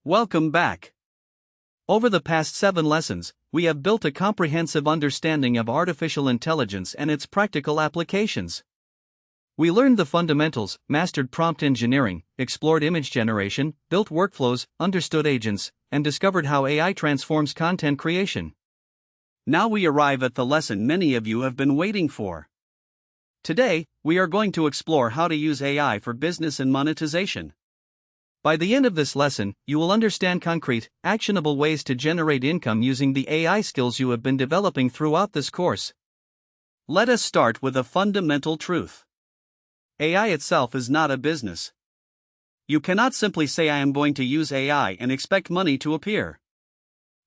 Welcome back. Over the past 7 lessons, we have built a comprehensive understanding of artificial intelligence and its practical applications. We learned the fundamentals, mastered prompt engineering, explored image generation, built workflows, understood agents, and discovered how AI transforms content creation. Now we arrive at the lesson many of you have been waiting for. Today, we are going to explore how to use AI for business and monetization. By the end of this lesson, you will understand concrete, actionable ways to generate income using the AI skills you have been developing throughout this course. Let us start with a fundamental truth. AI itself is not a business. You cannot simply say I am going to use AI and expect money to appear.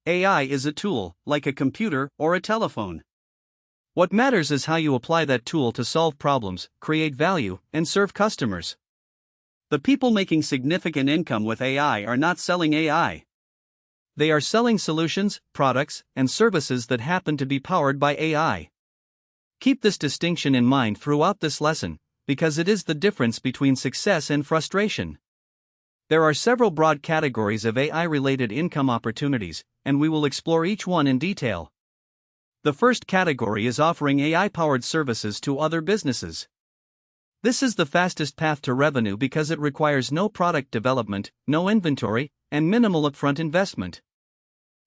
AI is a tool, like a computer or a telephone. What matters is how you apply that tool to solve problems, create value, and serve customers. The people making significant income with AI are not selling AI. They are selling solutions, products, and services that happen to be powered by AI. Keep this distinction in mind throughout this lesson, because it is the difference between success and frustration. There are several broad categories of AI-related income opportunities, and we will explore each one in detail. The first category is offering AI-powered services to other businesses. This is the fastest path to revenue because it requires no product development, no inventory, and minimal upfront investment.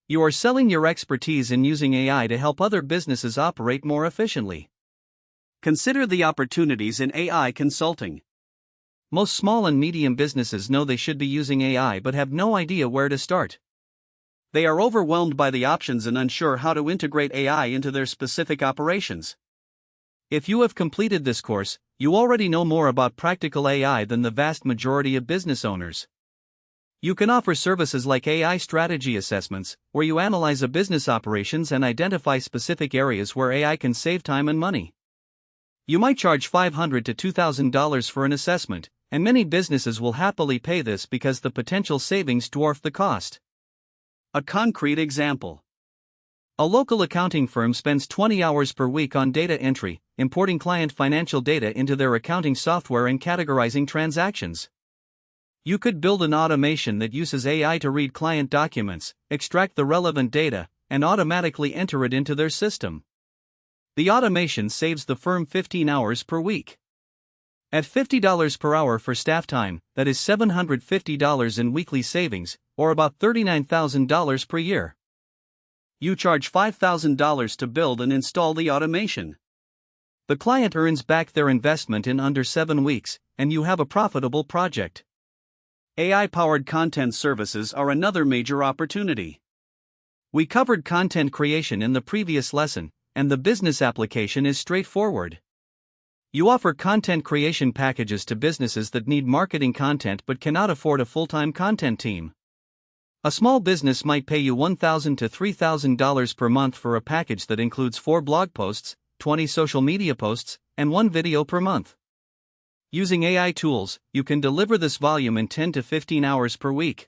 You are selling your expertise in using AI to help other businesses operate more efficiently. Consider the opportunities in AI consulting. Most small and medium businesses know they should be using AI but have no idea where to start. They are overwhelmed by the options and unsure how to integrate AI into their specific operations. If you have completed this course, you already know more about practical AI than the vast majority of business owners. You can offer services like AI strategy assessments, where you analyze a business operations and identify specific areas where AI can save time and money. You might charge $500 to $2,000 for an assessment, and many businesses will happily pay this because the potential savings dwarf the cost. A concrete example. A local accounting firm spends 20 hours per week on data entry, importing client financial data into their accounting software and categorizing transactions. You could build an automation that uses AI to read client documents, extract the relevant data, and automatically enter it into their system. The automation saves the firm 15 hours per week. At $50 per hour for staff time, that is $750 in weekly savings, or about $39,000 per year. You charge $5,000 to build and install the automation. The client earns back their investment in under 7 weeks, and you have a profitable project. AI-powered content services are another major opportunity. We covered content creation in the previous lesson, and the business application is straightforward. You offer content creation packages to businesses that need marketing content but cannot afford a full-time content team. A small business might pay you $1,000 to $3,000 per month for a package that includes 4 blog posts, 20 social media posts, and 1 video per month. Using AI tools, you can deliver this volume in 10 to 15 hours per week.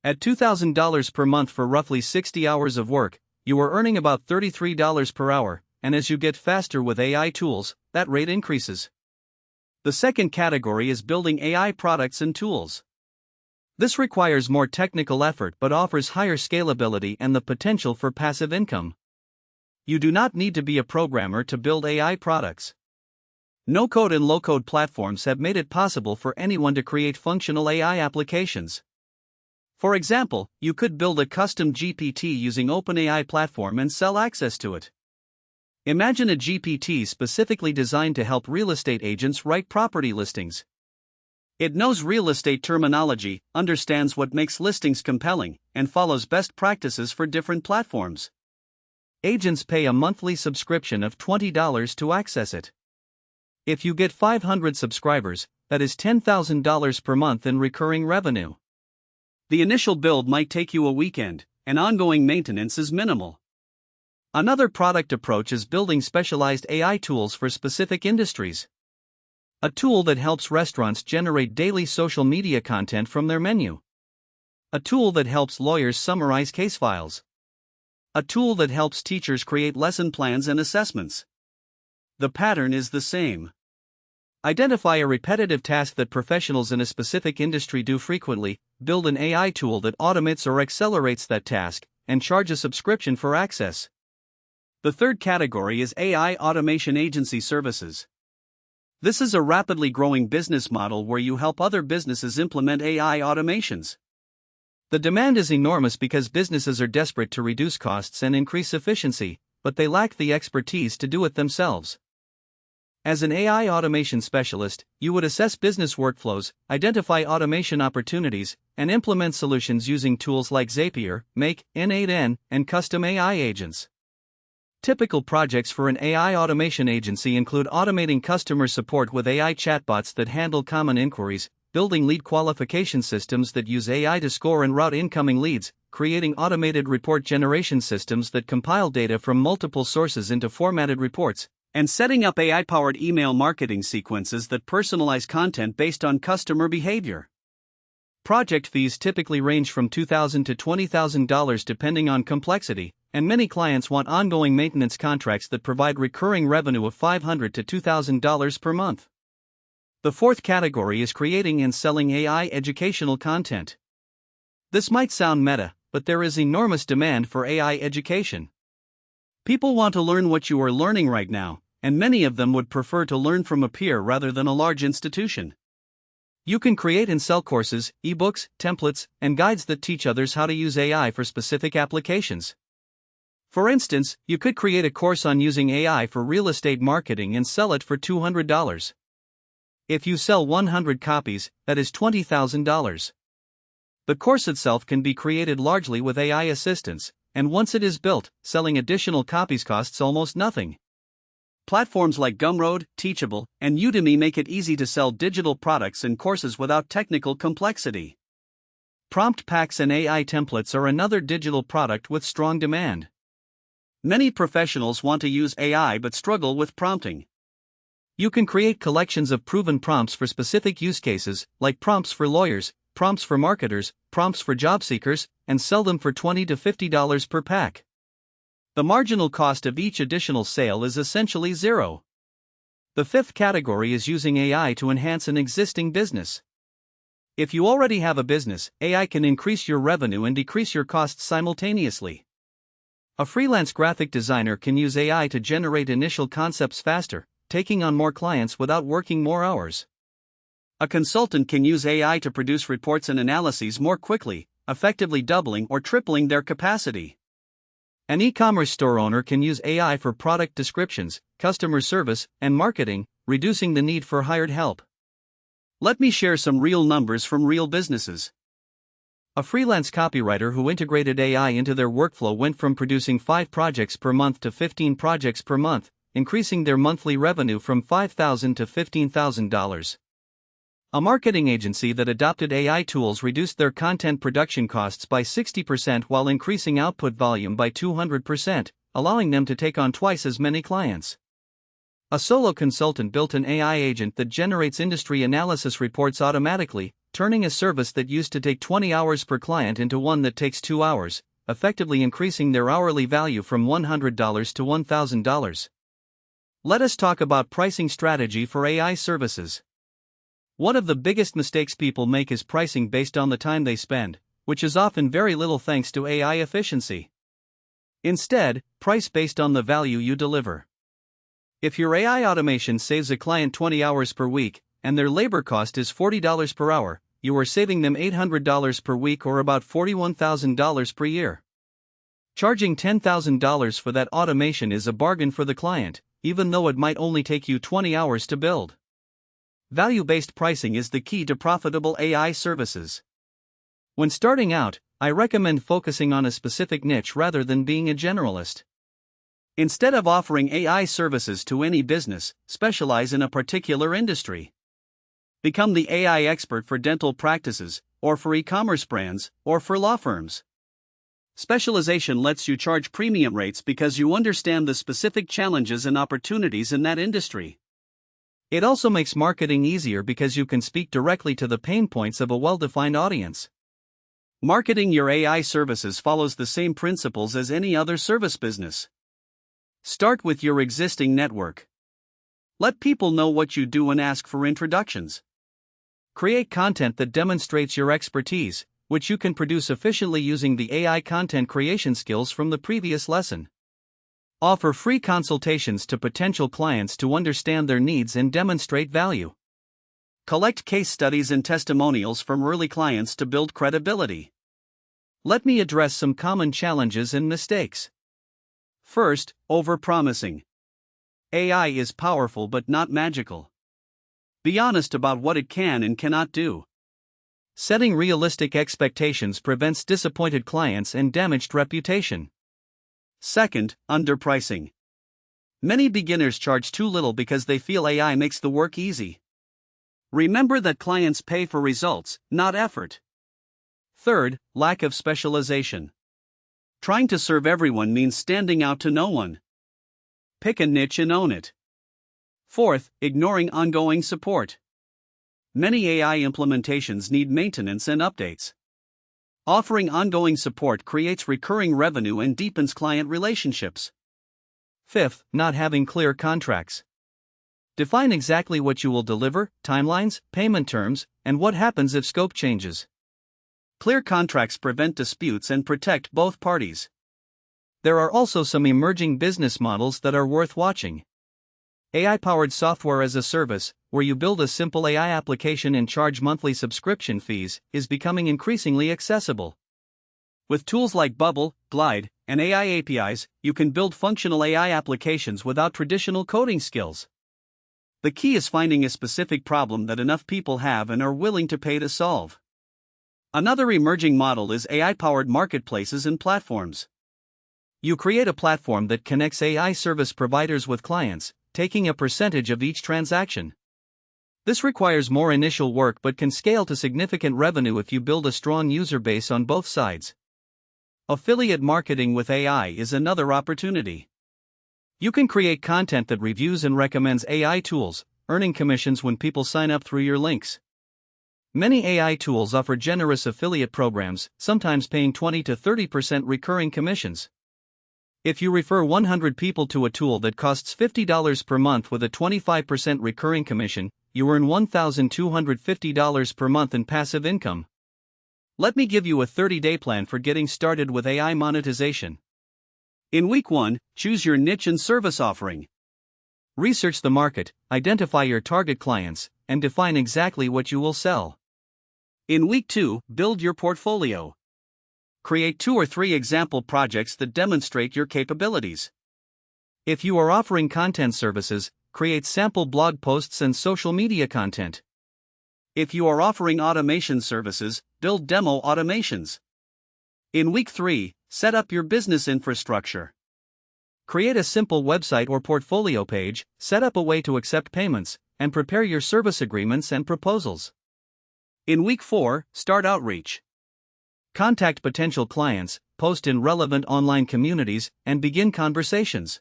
At $2,000 per month for roughly 60 hours of work, you are earning about $33 per hour, and as you get faster with AI tools, that rate increases. The second category is building AI products and tools. This requires more technical effort but offers higher scalability and the potential for passive income. You do not need to be a programmer to build AI products. No-code and low-code platforms have made it possible for anyone to create functional AI applications. For example, you could build a custom GPT using OpenAI platform and sell access to it. Imagine a GPT specifically designed to help real estate agents write property listings. It knows real estate terminology, understands what makes listings compelling, and follows best practices for different platforms. Agents pay a monthly subscription of $20 to access it. If you get 500 subscribers, that is $10,000 per month in recurring revenue. The initial build might take you a weekend, and ongoing maintenance is minimal. Another product approach is building specialized AI tools for specific industries. A tool that helps restaurants generate daily social media content from their menu. A tool that helps lawyers summarize case files. A tool that helps teachers create lesson plans and assessments. The pattern is the same. Identify a repetitive task that professionals in a specific industry do frequently, build an AI tool that automates or accelerates that task, and charge a subscription for access. The third category is AI automation agency services. This is a rapidly growing business model where you help other businesses implement AI automations. The demand is enormous because businesses are desperate to reduce costs and increase efficiency, but they lack the expertise to do it themselves. As an AI automation specialist, you would assess business workflows, identify automation opportunities, and implement solutions using tools like Zapier, Make, N8N, and custom AI agents. Typical projects for an AI automation agency include automating customer support with AI chatbots that handle common inquiries, building lead qualification systems that use AI to score and route incoming leads, creating automated report generation systems that compile data from multiple sources into formatted reports, and setting up AI-powered email marketing sequences that personalize content based on customer behavior. Project fees typically range from $2,000 to $20,000 depending on complexity, and many clients want ongoing maintenance contracts that provide recurring revenue of $500 to $2,000 per month. The fourth category is creating and selling AI educational content. This might sound meta, but there is enormous demand for AI education. People want to learn what you are learning right now, and many of them would prefer to learn from a peer rather than a large institution. You can create and sell courses, ebooks, templates, and guides that teach others how to use AI for specific applications. For instance, you could create a course on using AI for real estate marketing and sell it for $200. If you sell 100 copies, that is $20,000. The course itself can be created largely with AI assistance, and once it is built, selling additional copies costs almost nothing. Platforms like Gumroad, Teachable, and Udemy make it easy to sell digital products and courses without technical complexity. Prompt packs and AI templates are another digital product with strong demand. Many professionals want to use AI but struggle with prompting. You can create collections of proven prompts for specific use cases, like prompts for lawyers, prompts for marketers, prompts for job seekers, and sell them for $20 to $50 per pack. The marginal cost of each additional sale is essentially zero. The fifth category is using AI to enhance an existing business. If you already have a business, AI can increase your revenue and decrease your costs simultaneously. A freelance graphic designer can use AI to generate initial concepts faster, taking on more clients without working more hours. A consultant can use AI to produce reports and analyses more quickly, effectively doubling or tripling their capacity. An e-commerce store owner can use AI for product descriptions, customer service, and marketing, reducing the need for hired help. Let me share some real numbers from real businesses. A freelance copywriter who integrated AI into their workflow went from producing 5 projects per month to 15 projects per month, increasing their monthly revenue from $5,000 to $15,000. A marketing agency that adopted AI tools reduced their content production costs by 60% while increasing output volume by 200%, allowing them to take on twice as many clients. A solo consultant built an AI agent that generates industry analysis reports automatically, turning a service that used to take 20 hours per client into one that takes 2 hours, effectively increasing their hourly value from $100 to $1,000. Let us talk about pricing strategy for AI services. One of the biggest mistakes people make is pricing based on the time they spend, which is often very little thanks to AI efficiency. Instead, price based on the value you deliver. If your AI automation saves a client 20 hours per week, and their labor cost is $40 per hour, you are saving them $800 per week or about $41,000 per year. Charging $10,000 for that automation is a bargain for the client, even though it might only take you 20 hours to build. Value-based pricing is the key to profitable AI services. When starting out, I recommend focusing on a specific niche rather than being a generalist. Instead of offering AI services to any business, specialize in a particular industry. Become the AI expert for dental practices, or for e-commerce brands, or for law firms. Specialization lets you charge premium rates because you understand the specific challenges and opportunities in that industry. It also makes marketing easier because you can speak directly to the pain points of a well-defined audience. Marketing your AI services follows the same principles as any other service business. Start with your existing network. Let people know what you do and ask for introductions. Create content that demonstrates your expertise, which you can produce efficiently using the AI content creation skills from the previous lesson. Offer free consultations to potential clients to understand their needs and demonstrate value. Collect case studies and testimonials from early clients to build credibility. Let me address some common challenges and mistakes. First, overpromising. AI is powerful but not magical. Be honest about what it can and cannot do. Setting realistic expectations prevents disappointed clients and damaged reputation. Second, underpricing. Many beginners charge too little because they feel AI makes the work easy. Remember that clients pay for results, not effort. Third, lack of specialization. Trying to serve everyone means standing out to no one. Pick a niche and own it. Fourth, ignoring ongoing support. Many AI implementations need maintenance and updates. Offering ongoing support creates recurring revenue and deepens client relationships. Fifth, not having clear contracts. Define exactly what you will deliver, timelines, payment terms, and what happens if scope changes. Clear contracts prevent disputes and protect both parties. There are also some emerging business models that are worth watching. AI-powered software as a service, where you build a simple AI application and charge monthly subscription fees, is becoming increasingly accessible. With tools like Bubble, Glide, and AI APIs, you can build functional AI applications without traditional coding skills. The key is finding a specific problem that enough people have and are willing to pay to solve. Another emerging model is AI-powered marketplaces and platforms. You create a platform that connects AI service providers with clients, taking a percentage of each transaction. This requires more initial work but can scale to significant revenue if you build a strong user base on both sides. Affiliate marketing with AI is another opportunity. You can create content that reviews and recommends AI tools, earning commissions when people sign up through your links. Many AI tools offer generous affiliate programs, sometimes paying 20 to 30% recurring commissions. If you refer 100 people to a tool that costs $50 per month with a 25% recurring commission, you earn $1,250 per month in passive income. Let me give you a 30-day plan for getting started with AI monetization. In week 1, choose your niche and service offering. Research the market, identify your target clients, and define exactly what you will sell. In week 2, build your portfolio. Create 2 or 3 example projects that demonstrate your capabilities. If you are offering content services, create sample blog posts and social media content. If you are offering automation services, build demo automations. In week 3, set up your business infrastructure. Create a simple website or portfolio page, set up a way to accept payments, and prepare your service agreements and proposals. In week 4, start outreach. Contact potential clients, post in relevant online communities, and begin conversations.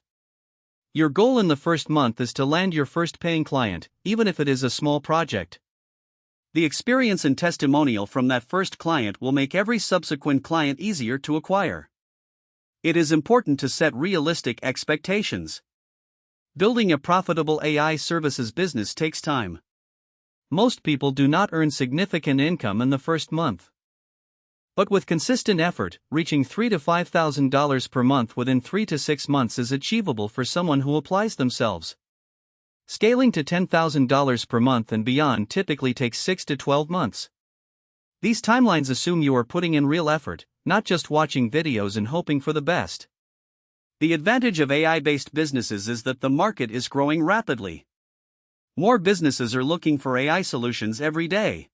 Your goal in the first month is to land your first paying client, even if it is a small project. The experience and testimonial from that first client will make every subsequent client easier to acquire. It is important to set realistic expectations. Building a profitable AI services business takes time. Most people do not earn significant income in the first month. But with consistent effort, reaching $3,000 to $5,000 per month within 3 to 6 months is achievable for someone who applies themselves. Scaling to $10,000 per month and beyond typically takes 6 to 12 months. These timelines assume you are putting in real effort, not just watching videos and hoping for the best. The advantage of AI-based businesses is that the market is growing rapidly. More businesses are looking for AI solutions every day.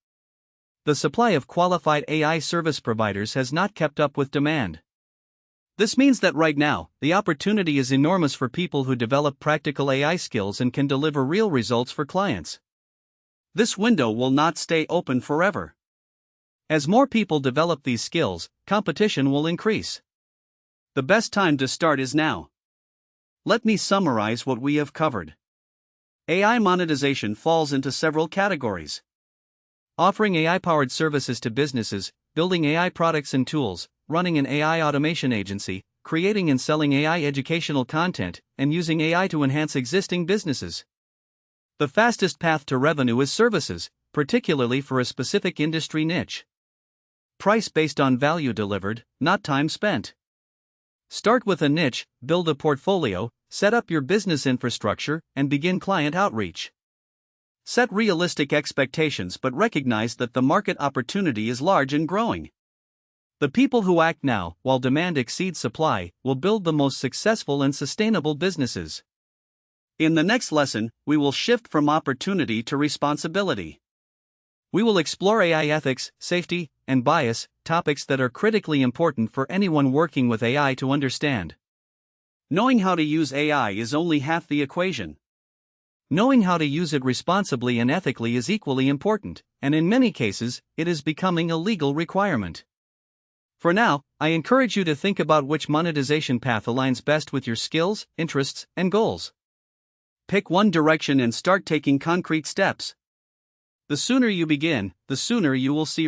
The supply of qualified AI service providers has not kept up with demand. This means that right now, the opportunity is enormous for people who develop practical AI skills and can deliver real results for clients. This window will not stay open forever. As more people develop these skills, competition will increase. The best time to start is now. Let me summarize what we have covered. AI monetization falls into several categories. Offering AI-powered services to businesses, building AI products and tools, running an AI automation agency, creating and selling AI educational content, and using AI to enhance existing businesses. The fastest path to revenue is services, particularly for a specific industry niche. Price based on value delivered, not time spent. Start with a niche, build a portfolio, set up your business infrastructure, and begin client outreach. Set realistic expectations but recognize that the market opportunity is large and growing. The people who act now, while demand exceeds supply, will build the most successful and sustainable businesses. In the next lesson, we will shift from opportunity to responsibility. We will explore AI ethics, safety, and bias, topics that are critically important for anyone working with AI to understand. Knowing how to use AI is only half the equation. Knowing how to use it responsibly and ethically is equally important, and in many cases, it is becoming a legal requirement. For now, I encourage you to think about which monetization path aligns best with your skills, interests, and goals. Pick one direction and start taking concrete steps. The sooner you begin, the sooner you will see results.